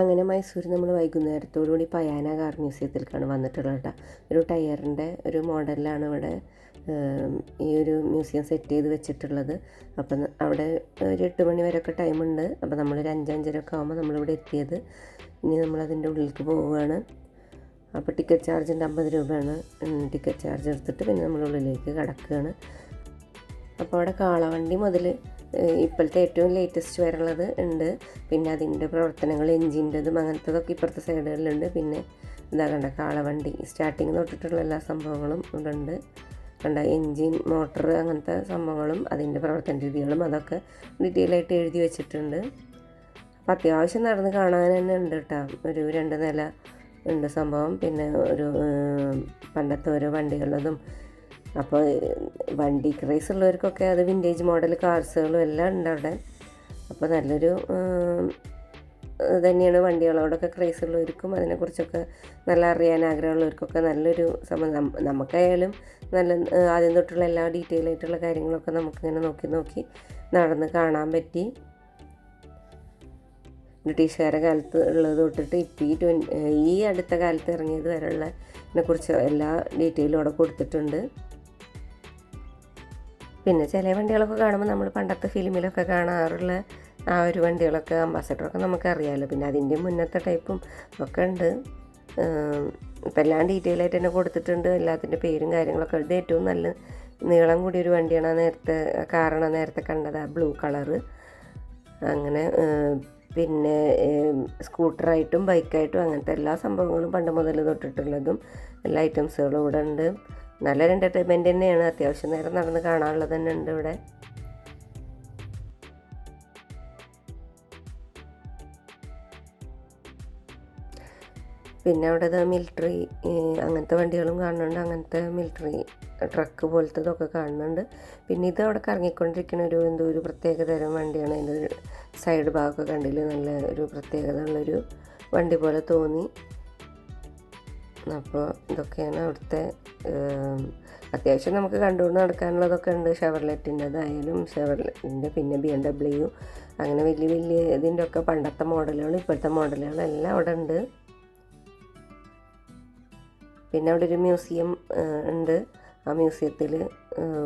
അങ്ങനെ മൈസൂർ നമ്മൾ വൈകുന്നേരത്തോടുകൂടി പയാന കാർ മ്യൂസിയത്തിലേക്കാണ് വന്നിട്ടുള്ളത് കേട്ടോ. ഒരു ടയറിൻ്റെ ഒരു മോഡലിലാണ് ഇവിടെ ഈ ഒരു മ്യൂസിയം സെറ്റ് ചെയ്ത് വെച്ചിട്ടുള്ളത്. അപ്പം അവിടെ ഒരു 8 മണി വരെയൊക്കെ ടൈമുണ്ട്. അപ്പോൾ നമ്മളൊരു 5-5:30 ആകുമ്പോൾ നമ്മളിവിടെ എത്തിയത്. ഇനി നമ്മളതിൻ്റെ ഉള്ളിലേക്ക് പോവുകയാണ്. അപ്പോൾ ടിക്കറ്റ് ചാർജിൻ്റെ 50 രൂപയാണ്. ടിക്കറ്റ് ചാർജ് എടുത്തിട്ട് പിന്നെ നമ്മളുള്ളിലേക്ക് കടക്കുകയാണ്. അപ്പോൾ അവിടെ കാളവണ്ടി മുതൽ ഇപ്പോഴത്തെ ഏറ്റവും ലേറ്റസ്റ്റ് വരെയുള്ളത് ഉണ്ട്. പിന്നെ അതിൻ്റെ പ്രവർത്തനങ്ങൾ എൻജിൻ്റെതും അങ്ങനത്തതൊക്കെ ഇപ്പുറത്തെ സൈഡുകളിലുണ്ട്. പിന്നെ ഇതാ കണ്ട കാളവണ്ടി സ്റ്റാർട്ടിങ് തൊട്ടിട്ടുള്ള എല്ലാ സംഭവങ്ങളും ഇവിടെ ഉണ്ട്. കണ്ട എൻജിൻ, മോട്ടർ അങ്ങനത്തെ സംഭവങ്ങളും അതിൻ്റെ പ്രവർത്തന രീതികളും അതൊക്കെ ഡീറ്റെയിൽ ആയിട്ട് എഴുതി വെച്ചിട്ടുണ്ട്. അപ്പോൾ അത്യാവശ്യം നടന്ന് കാണാൻ തന്നെ ഉണ്ട് കേട്ടോ. ഒരു 2 നില ഉണ്ട് സംഭവം. പിന്നെ ഒരു പണ്ടത്തെ ഓരോ വണ്ടികളുള്ളതും. അപ്പോൾ വണ്ടി ക്രേസ് ഉള്ളവർക്കൊക്കെ അത് വിൻറ്റേജ് മോഡൽ കാർസുകളും എല്ലാം ഉണ്ട് അവിടെ. അപ്പോൾ നല്ലൊരു തന്നെയാണ് വണ്ടികളോടൊക്കെ ക്രേസ് ഉള്ളവർക്കും അതിനെക്കുറിച്ചൊക്കെ നല്ല അറിയാൻ ആഗ്രഹമുള്ളവർക്കൊക്കെ നല്ലൊരു നമുക്കായാലും നല്ല ആദ്യം തൊട്ടുള്ള എല്ലാ ഡീറ്റെയിൽ ആയിട്ടുള്ള കാര്യങ്ങളൊക്കെ നമുക്കിങ്ങനെ നോക്കി നടന്ന് കാണാൻ പറ്റി. ബ്രിട്ടീഷുകാരുടെ കാലത്ത് ഉള്ളത് തൊട്ടിട്ട് ഇപ്പോൾ ഈ അടുത്ത കാലത്ത് ഇറങ്ങിയത് വരെയുള്ളതിനെ കുറിച്ച് എല്ലാ ഡീറ്റെയിലും അവിടെ കൊടുത്തിട്ടുണ്ട്. പിന്നെ ചില വണ്ടികളൊക്കെ കാണുമ്പോൾ നമ്മൾ പണ്ടത്തെ ഫിലിമിലൊക്കെ കാണാറുള്ള ആ ഒരു വണ്ടികളൊക്കെ അംബാസഡറൊക്കെ നമുക്കറിയാമല്ലോ. പിന്നെ അതിൻ്റെ മുന്നത്തെ ടൈപ്പും ഒക്കെ ഉണ്ട്. ഇപ്പം എല്ലാം ഡീറ്റെയിൽ ആയിട്ട് തന്നെ കൊടുത്തിട്ടുണ്ട്. എല്ലാത്തിൻ്റെ പേരും കാര്യങ്ങളൊക്കെ. ഇത് ഏറ്റവും നല്ല നീളം കൂടിയൊരു വണ്ടിയാണ്. നേരത്തെ കണ്ടത് ബ്ലൂ കളറ്. അങ്ങനെ പിന്നെ സ്കൂട്ടറായിട്ടും ബൈക്കായിട്ടും അങ്ങനത്തെ എല്ലാ സംഭവങ്ങളും പണ്ട് മുതൽ തൊട്ടിട്ടുള്ളതും എല്ലാ ഐറ്റംസുകളും ഇവിടെ ഉണ്ട്. നല്ലൊരു എൻ്റർടൈൻമെൻറ്റ് തന്നെയാണ്. അത്യാവശ്യം നേരം നടന്ന് കാണാനുള്ളത് തന്നെ ഉണ്ട് ഇവിടെ. പിന്നെ അവിടെ മിലിറ്ററി അങ്ങനത്തെ വണ്ടികളും കാണുന്നുണ്ട്. അങ്ങനത്തെ മിലിറ്ററി ട്രക്ക് പോലത്തതൊക്കെ കാണുന്നുണ്ട്. പിന്നെ ഇത് അവിടെ കറങ്ങിക്കൊണ്ടിരിക്കുന്ന എന്തോ ഒരു പ്രത്യേക തരം വണ്ടിയാണ്. അതിൻ്റെ സൈഡ് ഭാഗമൊക്കെ കണ്ടില്ല, നല്ല ഒരു പ്രത്യേകത ഉള്ളൊരു വണ്ടി പോലെ തോന്നി. അപ്പോൾ ഇതൊക്കെയാണ് അവിടുത്തെ അത്യാവശ്യം നമുക്ക് കണ്ടുകൊണ്ട് നടക്കാനുള്ളതൊക്കെ ഉണ്ട്. ഷെവർലെറ്റിൻ്റെതായാലും ഷെവർലെറ്റിൻ്റെ പിന്നെ BMW അങ്ങനെ വലിയ ഇതിൻ്റെ ഒക്കെ പണ്ടത്തെ മോഡലുകൾ ഇപ്പോഴത്തെ മോഡലുകൾ എല്ലാം അവിടെ ഉണ്ട്. പിന്നെ അവിടെ ഒരു മ്യൂസിയം ഉണ്ട്. ആ മ്യൂസിയത്തിൽ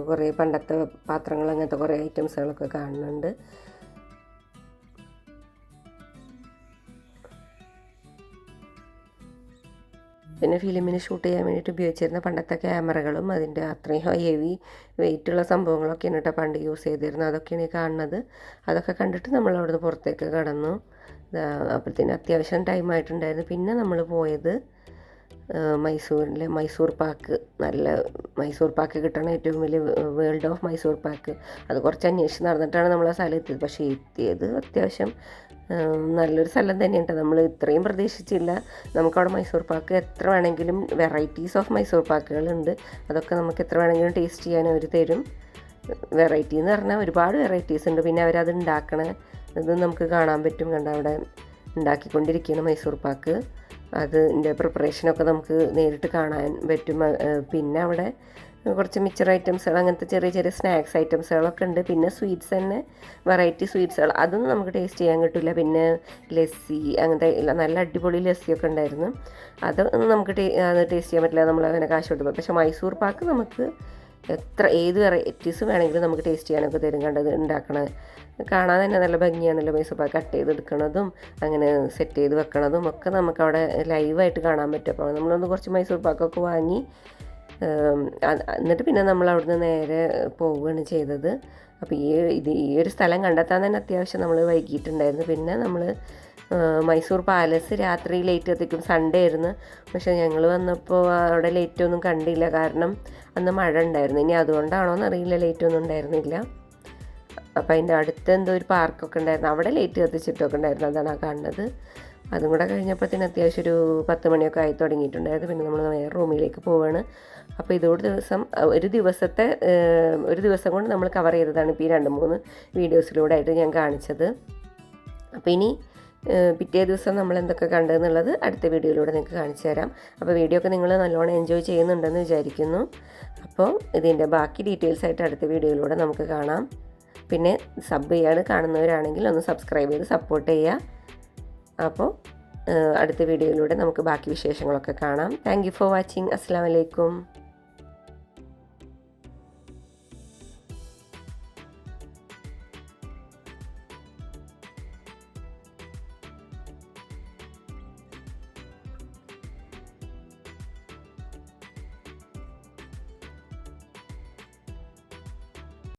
കുറേ പണ്ടത്തെ പാത്രങ്ങൾ അങ്ങനത്തെ കുറേ ഐറ്റംസുകളൊക്കെ കാണുന്നുണ്ട്. പിന്നെ ഫിലിമിന് ഷൂട്ട് ചെയ്യാൻ വേണ്ടിയിട്ട് ഉപയോഗിച്ചിരുന്ന പണ്ടത്തെ ക്യാമറകളും അതിൻ്റെ അത്രയും ഹെവി വെയിറ്റുള്ള സംഭവങ്ങളൊക്കെയാണ് കേട്ടോ പണ്ട് യൂസ് ചെയ്തിരുന്നത്. അതൊക്കെയാണ് ഈ കാണുന്നത്. അതൊക്കെ കണ്ടിട്ട് നമ്മൾ അവിടുന്ന് പുറത്തേക്ക് കടന്നു. അപ്പോഴത്തേന് അത്യാവശ്യം ടൈമായിട്ടുണ്ടായിരുന്നു. പിന്നെ നമ്മൾ പോയത് മൈസൂരിലെ മൈസൂർ പാക്ക്. നല്ല മൈസൂർ പാക്ക് കിട്ടണ ഏറ്റവും വലിയ വേൾഡ് ഓഫ് മൈസൂർ പാക്ക്. അത് കുറച്ച് അന്വേഷിച്ച് നടന്നിട്ടാണ് നമ്മൾ ആ സ്ഥലം എത്തിയത്. പക്ഷേ എത്തിയത് അത്യാവശ്യം നല്ലൊരു സ്ഥലം തന്നെയുണ്ട്. നമ്മൾ ഇത്രയും പ്രതീക്ഷിച്ചില്ല. നമുക്കവിടെ മൈസൂർ പാക്ക് എത്ര വേണമെങ്കിലും വെറൈറ്റീസ് ഓഫ് മൈസൂർ പാക്കുകളുണ്ട്. അതൊക്കെ നമുക്ക് എത്ര വേണമെങ്കിലും ടേസ്റ്റ് ചെയ്യാൻ അവർ തരും. വെറൈറ്റി എന്ന് പറഞ്ഞാൽ ഒരുപാട് വെറൈറ്റീസ് ഉണ്ട്. പിന്നെ അവരത് ഇത് നമുക്ക് കാണാൻ പറ്റും. കണ്ട അവിടെ ഉണ്ടാക്കിക്കൊണ്ടിരിക്കുകയാണ് മൈസൂർ പാക്ക്. അതിൻ്റെ പ്രിപ്പറേഷനൊക്കെ നമുക്ക് നേരിട്ട് കാണാൻ പറ്റും. പിന്നെ അവിടെ കുറച്ച് മിച്ചർ ഐറ്റംസുകൾ അങ്ങനത്തെ ചെറിയ സ്നാക്സ് ഐറ്റംസുകളൊക്കെ ഉണ്ട്. പിന്നെ സ്വീറ്റ്സ് തന്നെ വെറൈറ്റി സ്വീറ്റ്സുകൾ അതൊന്നും നമുക്ക് ടേസ്റ്റ് ചെയ്യാൻ കിട്ടില്ല. പിന്നെ ലസ്സി അങ്ങനത്തെ നല്ല അടിപൊളി ലസ്സിയൊക്കെ ഉണ്ടായിരുന്നു. അതൊന്നും നമുക്ക് ടേസ്റ്റ് ചെയ്യാൻ പറ്റില്ല. നമ്മൾ അങ്ങനെ കാശ് കൊടുക്കും. പക്ഷേ മൈസൂർ പാക്ക് നമുക്ക് ഏത് വെറൈറ്റീസ് വേണമെങ്കിലും നമുക്ക് ടേസ്റ്റ് ചെയ്യാനൊക്കെ തരും. കണ്ടത് കാണാൻ തന്നെ നല്ല ഭംഗിയാണല്ലോ. മൈസൂർ പാക്ക് കട്ട് ചെയ്തെടുക്കണതും അങ്ങനെ സെറ്റ് ചെയ്ത് വെക്കണതും ഒക്കെ നമുക്കവിടെ ലൈവായിട്ട് കാണാൻ പറ്റും. അപ്പോൾ നമ്മളൊന്ന് കുറച്ച് മൈസൂർ പാക്കൊക്കെ വാങ്ങി എന്നിട്ട് പിന്നെ നമ്മൾ അവിടുന്ന് നേരെ പോവുകയാണ് ചെയ്തത്. അപ്പോൾ ഈ ഒരു സ്ഥലം കണ്ടെത്താൻ തന്നെ അത്യാവശ്യം നമ്മൾ വൈകിയിട്ടുണ്ടായിരുന്നു. പിന്നെ നമ്മൾ മൈസൂർ പാലസ് രാത്രി ലേറ്റ് എത്തിക്കും. സൺഡേ ആയിരുന്നു. പക്ഷേ ഞങ്ങൾ വന്നപ്പോൾ അവിടെ ലേറ്റൊന്നും കണ്ടില്ല. കാരണം അന്ന് മഴ ഉണ്ടായിരുന്നു. ഇനി അതുകൊണ്ടാണോ എന്നറിയില്ല, ലേറ്റൊന്നും ഉണ്ടായിരുന്നില്ല. അപ്പോൾ അതിൻ്റെ അടുത്ത് എന്തോ ഒരു പാർക്കൊക്കെ ഉണ്ടായിരുന്നു. അവിടെ ലൈറ്റ് കത്തിച്ചിട്ടൊക്കെ ഉണ്ടായിരുന്നു. അതാണ് ആ കാണുന്നത്. അതും കൂടെ കഴിഞ്ഞപ്പോഴത്തേന് അത്യാവശ്യം ഒരു 10 മണിയൊക്കെ ആയി തുടങ്ങിയിട്ടുണ്ടായിരുന്നു. പിന്നെ നമ്മൾ വേറെ റൂമിലേക്ക് പോവുകയാണ്. അപ്പോൾ ഒരു ദിവസം കൊണ്ട് നമ്മൾ കവർ ചെയ്തതാണ് ഇപ്പോൾ ഈ 2-3 വീഡിയോസിലൂടെ ആയിട്ട് ഞാൻ കാണിച്ചത്. അപ്പോൾ ഇനി പിറ്റേ ദിവസം നമ്മൾ എന്തൊക്കെ കണ്ടതെന്നുള്ളത് അടുത്ത വീഡിയോയിലൂടെ നിങ്ങൾക്ക് കാണിച്ചു തരാം. അപ്പോൾ വീഡിയോ ഒക്കെ നിങ്ങൾ നല്ലോണം എൻജോയ് ചെയ്യുന്നുണ്ടെന്ന് വിചാരിക്കുന്നു. അപ്പോൾ ഇതിൻ്റെ ബാക്കി ഡീറ്റെയിൽസ് ആയിട്ട് അടുത്ത വീഡിയോയിലൂടെ നമുക്ക് കാണാം. പിന്നെ സബ് ചെയ്യാതെ കാണുന്നവരാണെങ്കിൽ ഒന്ന് സബ്സ്ക്രൈബ് ചെയ്ത് സപ്പോർട്ട് ചെയ്യുക. അപ്പോൾ അടുത്ത വീഡിയോയിലൂടെ നമുക്ക് ബാക്കി വിശേഷങ്ങളൊക്കെ കാണാം. Thank you for watching. അസ്സലാമു അലൈക്കും.